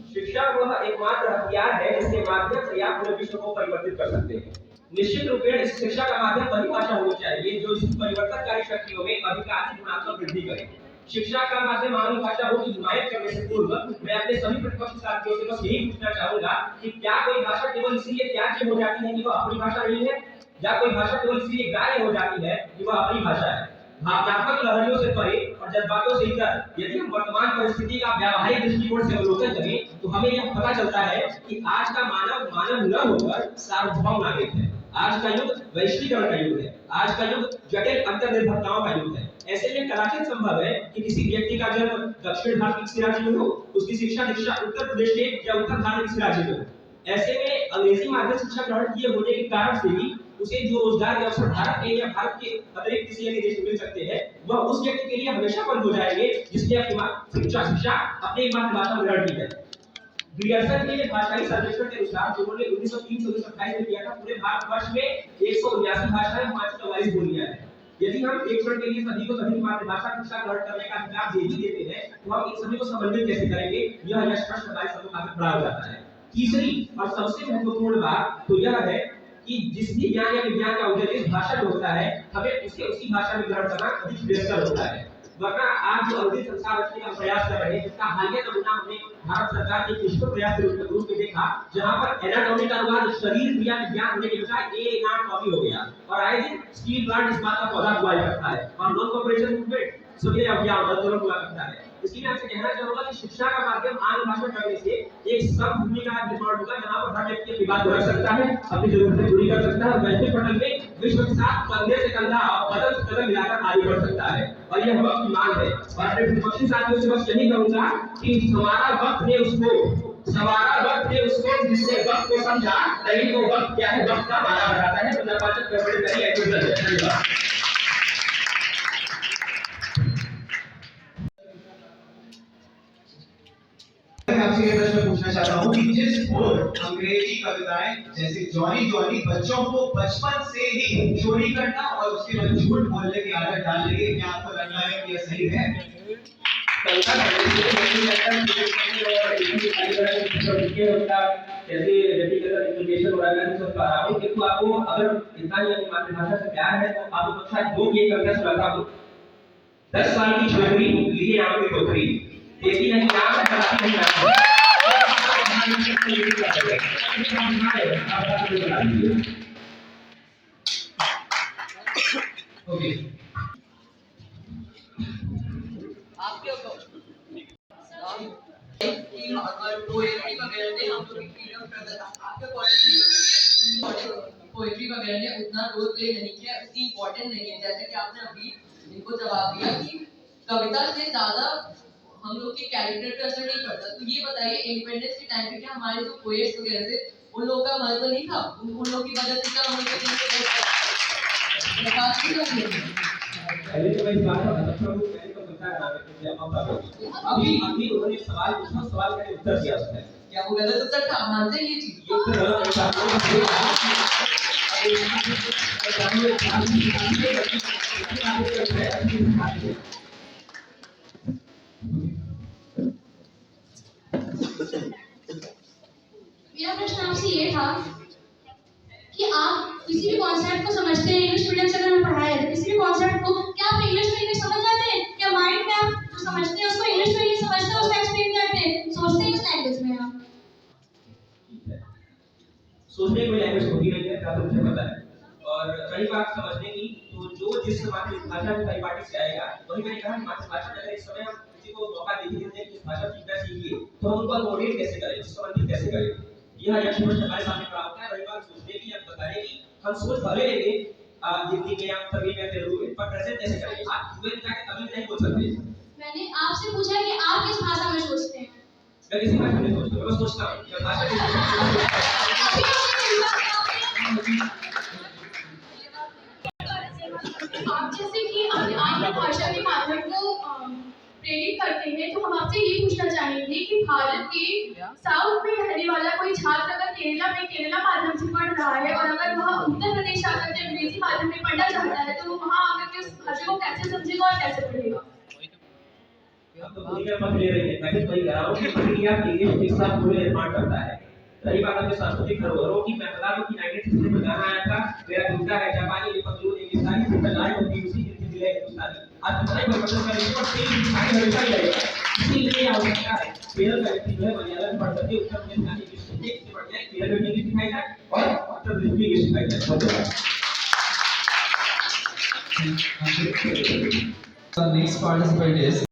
शिक्षा वह एकमात्र हथियार है जिसके माध्यम से आप पूरे विश्व को परिवर्तित कर सकते हैं। निश्चित रूप से इस शिक्षा का माध्यम वही भाषा होनी चाहिए जो इस परिवर्तनकारी शक्तियों में अधिकाधिक गुणात्मक वृद्धि करे। शिक्षा का माध्यम मानव भाषा हो की हिमायत करने से पूर्व मैं अपने सभी प्रतिपक्ष साथियों से बस यही पूछना चाहूंगा कि क्या कोई भाषा केवल इसीलिए त्याज्य हो जाती है कि वह अपनी भाषा नहीं है, या कोई भाषा केवल इसलिए ग्राह्य हो जाती है कि वह अपनी भाषा है। भावनात्मक लहरियों से परे और जज्बातों से इतर यदि हम वर्तमान परिस्थिति का व्यावहारिक दृष्टिकोण से अवलोकन करें तो हमें यह पता चलता है कि आज का मानव मानव न होकर सार्वभौम नागरिक है। आज का युग वैश्वीकरण का युग है। आज का युग जटिल अंतर्निर्भरताओं का युग है। ऐसे में कदाचित संभव है कि किसी व्यक्ति का जन्म दक्षिण भारत के किसी राज्य में हो, उसकी शिक्षा दीक्षा उत्तर प्रदेश के या उत्तर भारत के किसी राज्य में हो। ऐसे में अंग्रेजी माध्यम शिक्षा ग्रहण किए होने के कारण से भी उसे जो रोजगार के अवसर भारत के या भारत के अतिरिक्त किसी अन्य देश में मिल सकते हैं वह उस व्यक्ति के लिए हमेशा बंद हो जाएंगे जिसने अपनी शिक्षा अपनी मातृभाषा में ग्रहण की है। ग्रियर्सन के भाषाई सर्वेक्षण के अनुसार उन्होंने 1930 से 1928 में किया था, पूरे भारतवर्ष में 179 भाषाएं 544 बोलियां हैं। यदि हम एक क्षण के लिए सभी को सभी मातृभाषा शिक्षा ग्रहण करने का अधिकार दे ही देते हैं तो हम इन सभी को समन्वित कैसे करेंगे, यह प्रश्न हमारे सम्मुख आकर खड़ा हो जाता है। तीसरी और सबसे महत्वपूर्ण बात तो यह है कि जिस भी ज्ञान या विज्ञान का उद्देश्य इस भाषा में होता है हमें उसे उसी भाषा में ग्रहण करना अधिक बेहतर होता है। वरना आज जो अवधि संसार रचने का प्रयास कर रहे हैं जिसका हालिया नमूना हमने भारत सरकार के विश्व प्रयास के रूप में देखा, जहां पर एनाटॉमी का अनुवाद शरीर क्रिया विज्ञान होने के बजाय एनाटॉमी हो गया और आए दिन स्टील प्लांट इस बात का पौधा बुआई करता है और नॉन कॉर्पोरेशन मूवमेंट सभी अभियान आंदोलन हुआ करता है। इसलिए मैं आपसे कहना चाहूंगा कि शिक्षा का माध्यम आंग्ल भाषा करने से एक सब भूमि का निर्माण होगा जहां पर हर व्यक्ति अपनी बात रख सकता है, अपनी जरूरतें पूरी कर सकता है और वैश्विक पटल में विश्व के साथ कंधे से कंधा और कदम से कदम मिलाकर आगे बढ़ सकता है। और यह वक्त की मांग है और अपने विपक्षी साथियों से बस यही कहूंगा कि हमारा वक्त ने उसको जिसने वक्त को समझा नहीं तो वक्त क्या है, वक्त का मारा बनाता है। तो निर्वाचन गड़बड़ी करी है। आपसे ये प्रश्न पूछना चाहता हूँ कि जिस ओर अंग्रेजी कविताएं जैसे जॉनी जॉनी बच्चों को बचपन से ही चोरी करना और उसके बाद झूठ बोलने की आदत डाल रही है, क्या आपको लगता है कि यह सही है? आपको अगर इतना ही मातृभाषा से प्यार है तो आपको कक्षा 2 की कविता सुनाता हूँ। 10 साल की छोकरी लिए आम की टोकरी देखी नहीं नाम नहीं ओके आपके अगर पोएट्री वगैरह ने हम लोग फ्रीडम स्ट्रगल आपके पोएट्री वगैरह ने उतना रोल प्ले नहीं किया, उतनी इम्पोर्टेंट नहीं है। जैसे कि आपने अभी इनको जवाब दिया कि कविता से ज्यादा हम लोग के कैरेक्टर पे असर नहीं पड़ता। तो ये बताइए इंडिपेंडेंस के टाइम पे क्या हमारे जो पोएट्स वगैरह थे उन लोगों का महत्व नहीं था? उन लोगों की वजह से क्या हम लोग पहले तो मैं इस बात का मतलब हूं मैंने तो पता करा कि अभी उन्होंने सवाल पूछा, सवाल का उत्तर दिया उसने। क्या वो गलत उत्तर था? मानते हैं ये चीज? ये उत्तर गलत है। मेरा प्रश्न आपसे ये था कि आप किसी भी कॉन्सेप्ट को समझते हैं, इंग्लिश मीडियम से अगर मैं पढ़ाया है किसी भी कॉन्सेप्ट को, क्या आप इंग्लिश में इंग्लिश समझ जाते हैं? क्या माइंड में आप जो समझते हैं उसको इंग्लिश में इंग्लिश समझते हैं, उसको एक्सप्लेन करते हैं, सोचते हैं किस लैंग्वेज में आप? सोचने की लैंग्वेज होती नहीं है, क्या तो मुझे पता है। और रही बात समझने की, तो जो जिस मातृभाषा में परिपाटी से आएगा वही मैंने कहा मातृभाषा में अगर इस समय हम किसी को मौका दे देते हैं कि इस भाषा सीखना सीखिए तो हम उनको अकोमोडेट कैसे करें, संबंधित कैसे करें, यह यक्षी प्रश्न हमारे सामने खड़ा होता है। रही बात सोचने की या बताने की, हम सोच भले लेंगे हिंदी में या तमिल में तेलुगु में, पर प्रेजेंट कैसे करेंगे? आप यूएन जाके तमिल नहीं बोल सकते। मैंने आपसे पूछा कि आप किस भाषा में सोचते हैं? मैं किसी भाषा में सोचता हूं, मैं सोचता हूं कि भाषा आप जैसे कि अन्य भाषा के माध्यम को प्रेरित करते हैं, तो हम आपसे ये पूछना चाहेंगे कि भारत के साउथ में रहने वाला कोई छात्र अगर केरला माध्यम से पढ़ रहा है और अगर वह उत्तर प्रदेश आकर के अंग्रेजी माध्यम में पढ़ना चाहता है तो वहाँ आकर के उस भाषा को कैसे समझेगा और कैसे पढ़ेगा? अब तो भूमिका मत ले रही है, मैं भी वही कह रहा हूँ कि इंडिया इंग्लिश एक साथ पूरे निर्माण करता है। रही बात अपने सांस्कृतिक धरोहरों की, मैं बता दूं कि 1960 में गाना आया था, मेरा जूता है जापानी, ये पतलून इंग्लिस्तानी, जिसका लाइन होती है उसी की दिल है हिंदुस्तानी। आज कितना ही परिवर्तन करेंगे पर सेम हिंदुस्तानी हमेशा ही रहेगा। इसीलिए ये आवश्यकता है केरल का व्यक्ति जो है मलयालम पढ़ करके उत्तर प्रदेश का इंग्लिश सीखे, इससे बढ़ जाए केरल में इंग्लिश सिखाई जाए और उत्तर प्रदेश में इंग्लिश सिखाई जाए। धन्यवाद। The next participant is